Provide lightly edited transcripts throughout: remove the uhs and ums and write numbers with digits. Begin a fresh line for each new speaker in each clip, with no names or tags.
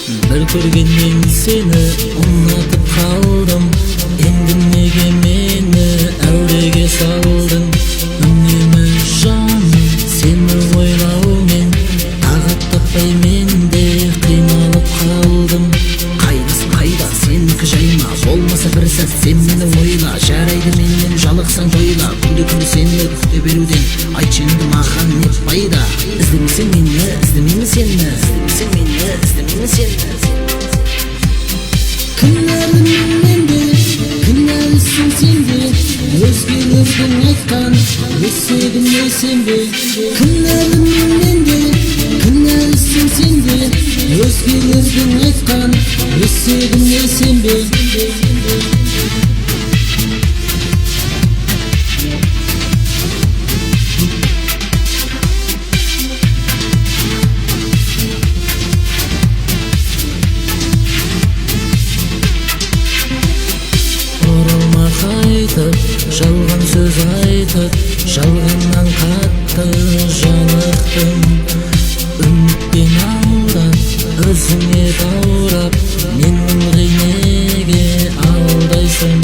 Bir көргеннен сені ұнатып қалдым. Енді неге мені әуреге салдың? Үнемі жаным сені ойлаумен, тағат таппай мен де қиналып қалдым. Қайдасың қайда, сенікі жайма, болмаса бір сәт сен мені ойла. Жарайды менен жалықсаң тойла, күнде сені күте беруден айтшы енді маған не пайда? Іздемесең мені, іздемеймін сені, іздемесең мені, іздемеймін сені.
Кінәлімін менде, кінәлісің сенде, өзгелердің айтқан өсегіне сенбе. Кінәлімін менде, кінәлісің сенде, өзгелердің айтқан өсегіне сенбе.
Жалған сөз айтып, жалғаннан қатты жанықтым. Үмітпен алдап, өзіңе даурап, мен ылғи неге алдайсың?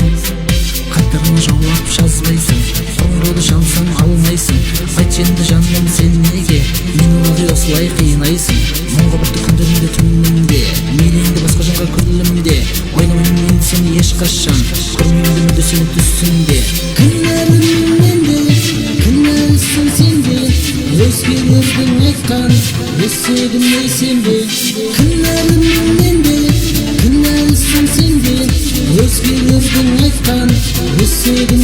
Хаттарыма жауап жазбайсың, қоңырауды шалсам алмайсың. Айтшы енді жаным сен неге мен ылғи осылай қинайсың? Мұңға бітті күндерімде түнімде, мейліңді басқа жанға күлімде. Ойламаймын мен сені ешқашан, көрмеймін мүлде сені түсімде.
Кінәлімін менде, кінәлісің сенде, өзгелердің айтқан өсегіне сенбе. Кінәлімін менде, кінәлісің сенде, өзгелердің айтқан өсегіне